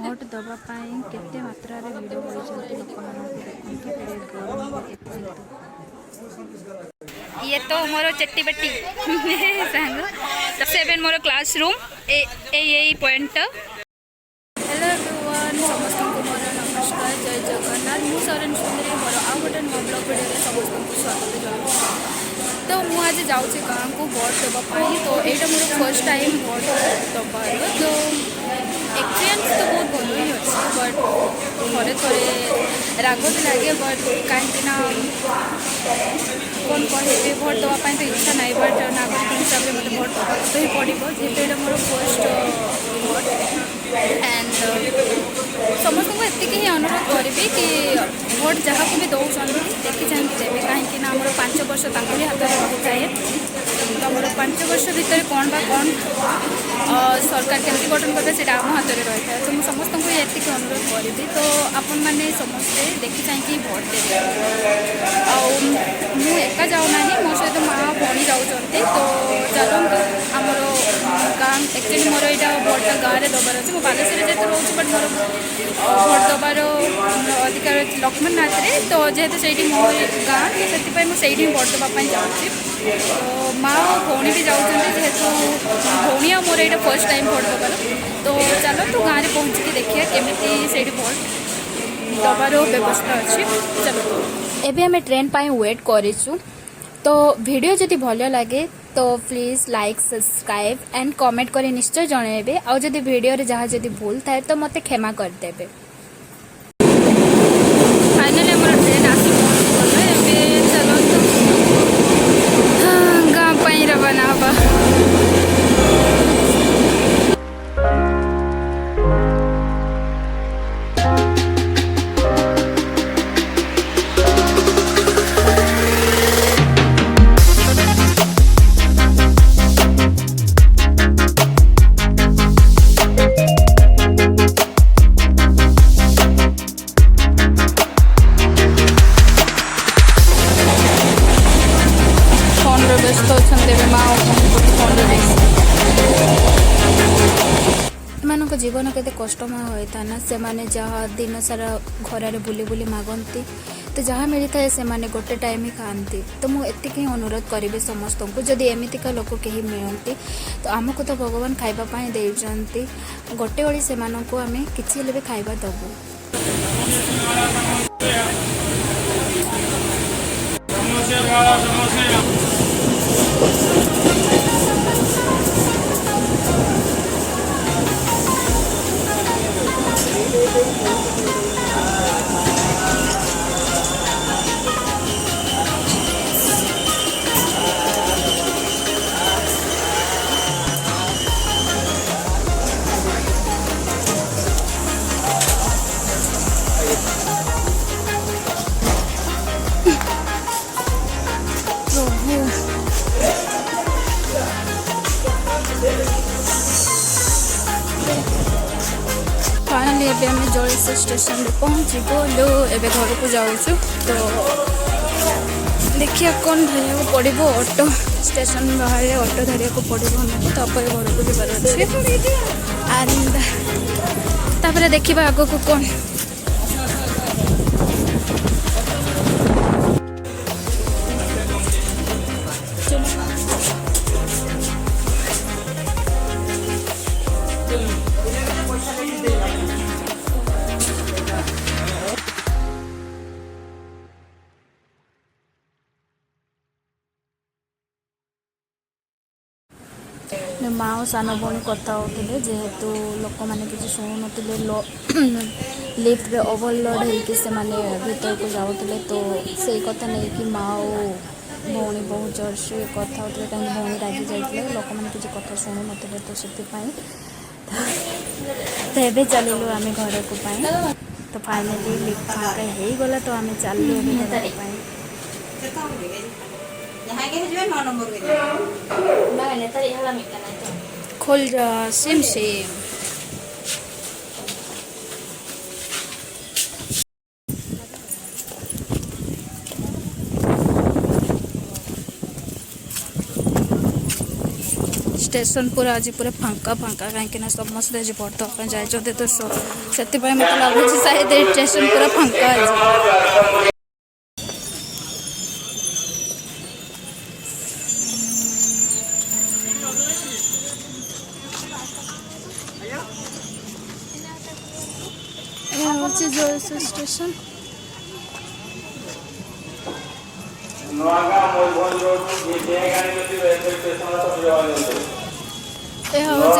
Vote दवापाई केते मात्रा रे भिड़ होइछन्ते लोक ये तो मोर चट्टी बट्टी सांग तो 7 मोर क्लासरूम ए पॉइंट। हेलो एवरीवन समस्त को मोर नमस्कार जय जगन्नाथ मु शरण सुंदरी मोर आउ गोटे नुआ ब्लॉग वीडियो समस्त को स्वागत जनाऊँ। तो मुझे आज जाऊँगी गाँव को भोट देवाई तो यहाँ मोर फर्स्ट टाइम भोट दबार तो एक्सपीरियंस तो बहुत भल ही अच्छे बट थे थे राग भी लगे बट कहीं कौन कहे भोट दवापाई तो इच्छा ना बट नागरिक हिसाब से मतलब भोट दवा तो ही पड़ो जेहतु यहाँ मोर फर्स्ट भोट एंड समस्त को एति ही अनुरोध करी कि भोट जहाँ को भी दौरान देखी चाहे देवे कहीं आम 5 वर्ष ही हाथ में रही जाए तो आम 5 वर्ष भितर कौन बा कौन सरकार केमती गठन करेंगे से आम हाथ में रही है तो मुझे समस्त को ये अनुरोध करी तो आपण मैंने समस्ते देखी चाहे भोट देवे एका जाऊना मो सहित माँ भौणी जाऊँच तो चलते आमर गाँ एक्चुअली मोर यहाँ भोटा गाँव में दबार अच्छे बालेश्वर जेहतु रोच बट मोर भोट दबार अधिकार लक्ष्मणनाथ तो जेहतु से मो गाँ तो से मुझे भोट दवापाई जाऊँगी तो माँ भौणी भी जाऊँच जेहेतु भौणी आ मोर यहाँ फर्स्ट टाइम भोट दबार तो चलो तो गाँव में पहुँचिकी देखिए केमी से भोट दबार व्यवस्था अच्छी चलो एबे हमें ट्रेन पाई वेट करूँ तो वीडियो जदि भल लगे तो please like subscribe and comment कर निश्चय जनइबे आउ जदि वीडियो रे जहाँ जदि भूल थाए तो मते क्षमा करदेबे। फाइनली हमर ट्रेन आसी पहुँच गला एबे चलो तो गाँव पाई रवाना हबा। जीवन केते कष्टमय होता ना से माने जहाँ दिन सारा घर बुली बुली मागंती तो जहाँ मिलता है से माने गोटे टाइम ही खाती तो मुझे एति अनुरोध करी समस्त को जदि एमतीका लोक कहीं मिलती तो आमको तो भगवान खाइबापी देते गोटे ओड़ी से आम कि भी खाइबा दबू। फाइनली एबे हमें जलसे स्टेशन में पहुँची गलु एबे घर को जाऊँ तो देखिए कौन धरिया पड़ो ऑटो स्टेशन बाहर ऑटो धरिया पड़ो हमको तापर घर को जबार अच्छे एंड तापर देखा आग को कौन माँ और सान भौणी कथा होते जेहेतु लोक मैंने किसी शुणु न लिफ्ट रे ओवरलोड होते भीतर को जाते तो से कथा नहीं कि माँ और भौणी बहुत जोर से कथा होते कहीं भौणी रागी जाते लोक मैंने किसी कथा शुणु न तो से तो चलू आम घर को तो फाइनली लिफ्ट हो गला तो आम चलू घर खोल जा सेम सेम स्टेशन पूरा आज पूरा फांका फांका कहीं समस्ते आज भोट देवा जाए तो से मत लगुच शायद स्टेशन पूरा फांका आज। Jaisar station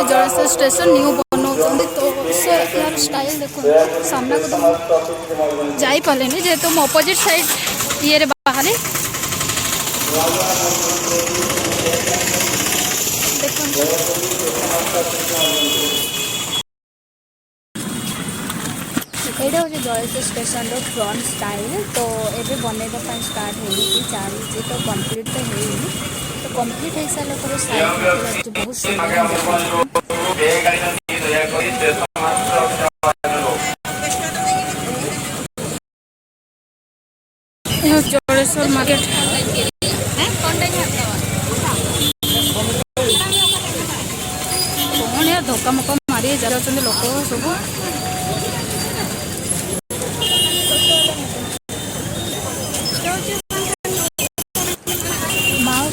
Jaisar station new बनाऊँ तो से यार स्टाइल देखो सामना को तो जापारे जेहेतु मो अपोजिट साइड ये बाहर यहाँ हूँ जयसर स्टेशन फ्रंट स्टाइल तो ये बनवाई स्टार्ट चली तो कम्प्लीट तो है तो कम्प्लीट हो सारा पर साइड बहुत सुंदर जयसर मार्केट कौन यार धक्का मुक्का मारी जाते लोक सब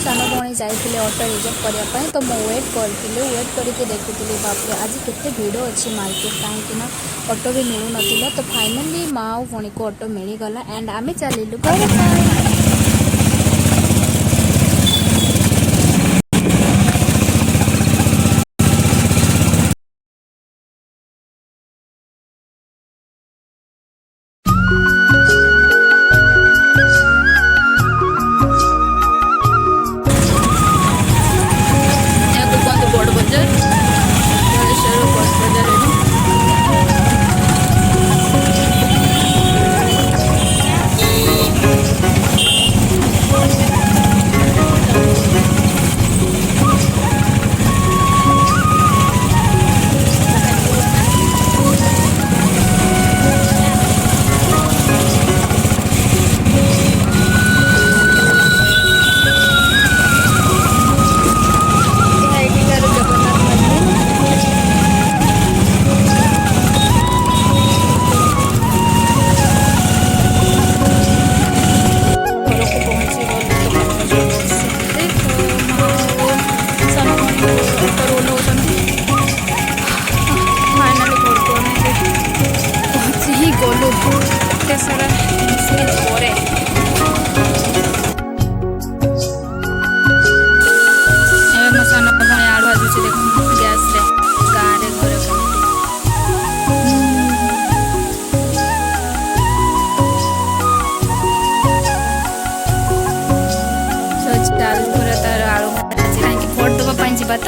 सान भौणी जाइए ऑटो रिजर्व करने तो मुझे वेट करके देखुली बापरे आज केते भिड़ अच्छी मार्केट कहीं ऑटो भी मिलू ना तो फाइनली माँ और भौणी को ऑटो मिलगला एंड आम चलू तो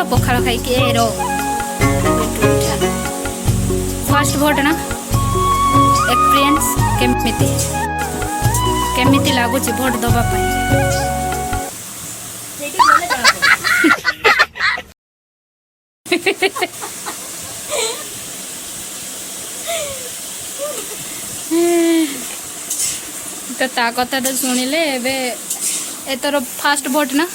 पखाड़ खाई फर्स्ट भोट ना एक्सपीरियंस केमिति लगुच भोट दबा तो ता कथा तो शुणिले एतर फास्ट भोट ना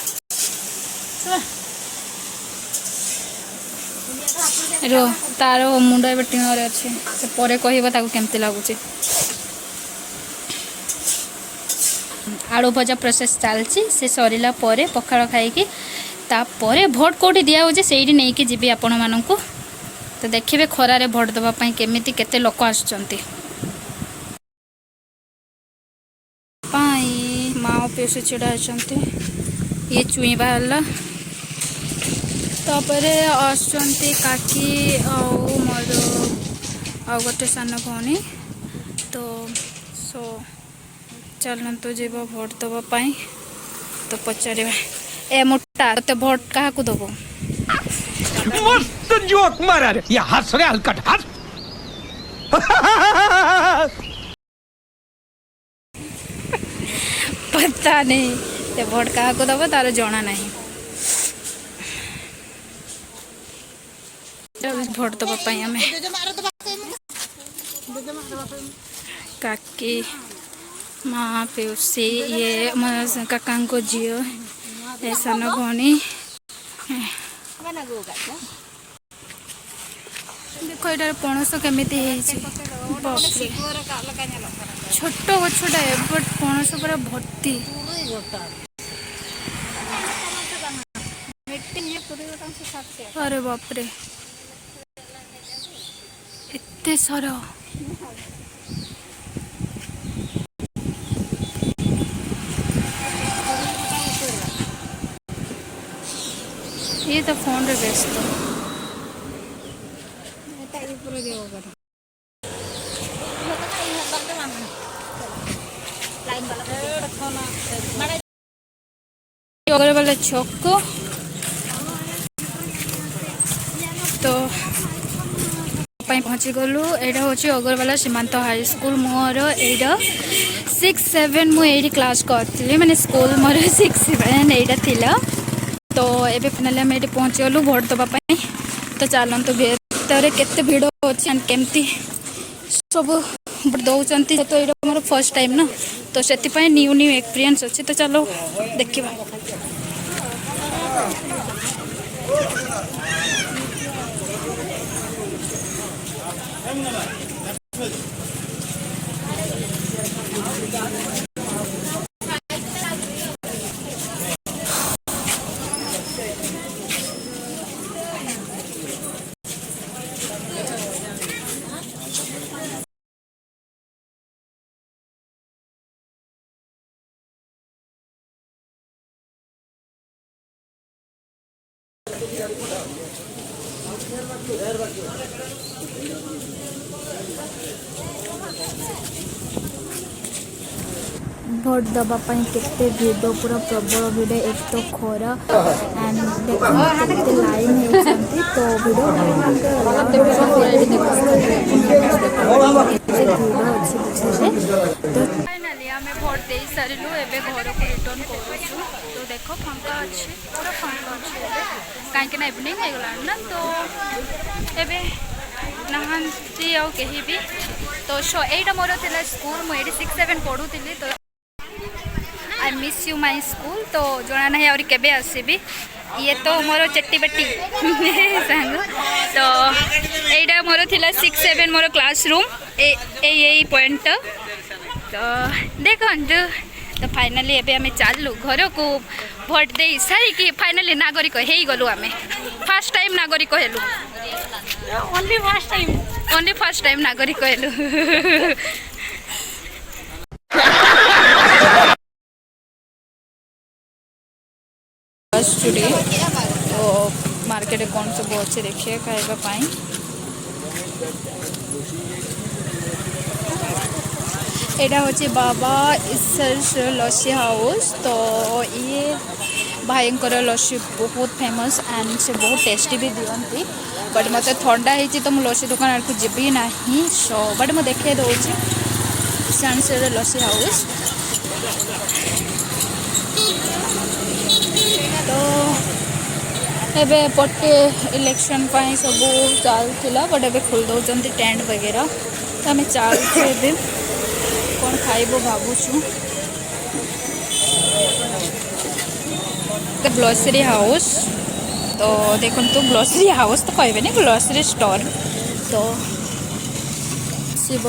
रो तार मुंड ए टीण अच्छे से पर कह केमती लगुच आलू भजा प्रोसेस चलती से सरला पखाड़ खाई तापर भोट कौटी दिया से नहीं कि जी आपण मानू तो देखिए खरारे भोट देवाई केमी केते लोक आसुंच माँ पीस छिड़ा ये चुई बाहर तापर आसुंच काकी मोर आ गोटे सान भौणी तो सो चलतु जीव भोट देवाई तो पचार ए मोटा ते भोट क्या दब मस्त जोक मारा रे ये हंस रे हलकट हंस पता नहीं ते भोट क्या दब तार जना नहीं भोट देवाई आम काकी माँ पीसी ये काका झील ए सान भौणी देख ये पणस केमी छोट गछटा बट पणस पूरा भर्ती अरे बापरे एते सारा ये तो फोन रे व्यस्त वाला चौक तो पहुँची गलु यहाँ हूँ अगरवाला सीमांत हाई स्कूल मोर एटा 6-7 मुझे क्लास करी माने स्कूल मोर 6-7 यहाँ थिला तो ये फाइनाली आम ये पहुँची गलु भोट देवाई तो चलतु भीतर केते भिड़ अच्छी एंड केमती सब भोट दौरान तो ये मोर फर्स्ट टाइम ना तो से न्यू न्यू एक्सपीरियंस अच्छी तो चलो देखा भोट दवापाई केते भिड़ पूरा प्रबल भिड़ एक तो खरा एंड देखते लाइन होती तो भिड़ फाइनाली आम भोट दे सारू एवं घर को रिटर्न करूँ तो देख फांका अच्छी पूरा फांका अच्छे कहीं इवनिंग हो गला ना तो एबे नहांती आ कहीं भी तो यहाँ मोर थी स्कूल मुझे 6-7 पढ़ुली तो I miss you my school तो जना ना और केबे आसबि ये तो मोर चट्टी बट्टी सांग तो यहाँ मोर थिला 6-7 मोर क्लासरूम ए पॉइंट तो देखु तो फाइनाली एबे आमे चालू घर को भोट दे सारी फाइनाली नागरिक हो गलु आमे फर्स्ट टाइम नागरिक हेलु ओनली फर्स्ट टाइम नागरिक हेलु टुडे तो मार्केट कौन सब अच्छे देखिए खाइबापी यहाँ हूँ बाबा ईश्वर लस्सी हाउस तो ये भाई लस्सी बहुत फेमस एंड से बहुत टेस्टी भी दिखती बट मत थंडा होती तो मुझे लस्सी दुकान को जीवी ना सो बट मुझे देखे दूसरी ईश्वर लस्सी हाउस तो एबे पटे इलेक्शन पाई सब चलता बट एबे खोल दौरान टेंट वगैरह तो आम चलते कौन खाइबो भावुँ ग्रोसरी हाउस तो देखो तो ग्रोसरी हाउस तो कहबे नहीं ग्रोसरी स्टोर तो शिव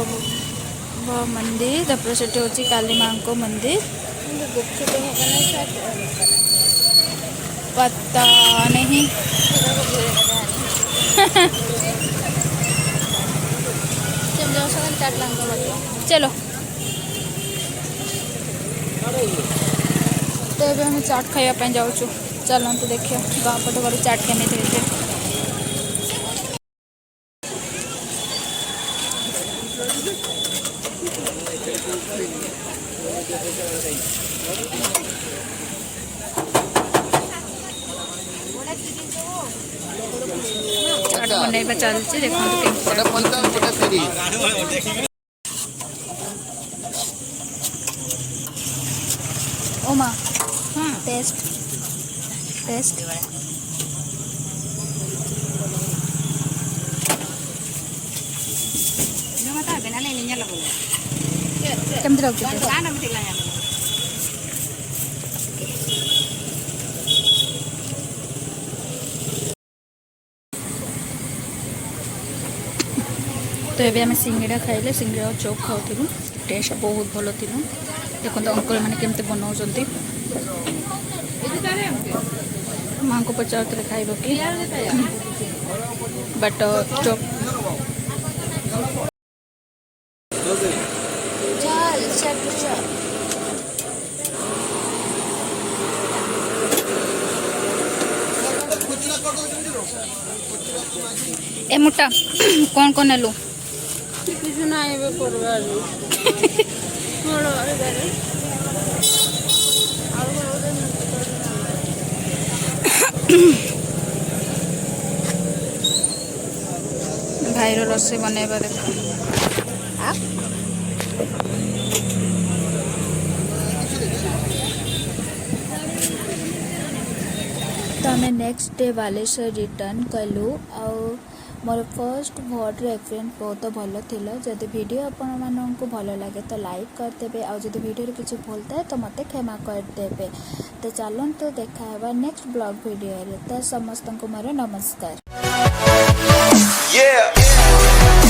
मंदिर तापर से हूँ काली माँ को मंदिर पता नहीं चलो तो ये हमें चाट खाइबा जाऊँ चलते देखिए गाँव पट गले चाट केमी थे चाट बनवा चलती देखो ओमा टेस्ट टेस्ट केमती लगती तो ये आम सिंगड़ा खाइले सिंगड़ा और चौक खाऊ टेस्ट बहुत भल थी देखो अंकल मैंने केमती बनाऊँ माँ को पचार खाइब कि बट चौक ए मुटा कौन कौन नेलु কিছু না এবে করবে আর বড় এবারে भाईर रसोई बनैबा देख तो आम नेक्स्ट डे बालेश्वर रिटर्न कलु आ मोर फर्स्ट भोटर एक्सपीरियंस बहुत भल थिला जदि वीडियो आपण मानक भल लगे तो लाइक करदेवे आ जदि वीडियो किसी भूल थाए तो मते क्षमा करदेवे तो चलते देखा नेक्स्ट ब्लॉग वीडियो तो समस्त को मोर नमस्कार। Yeah.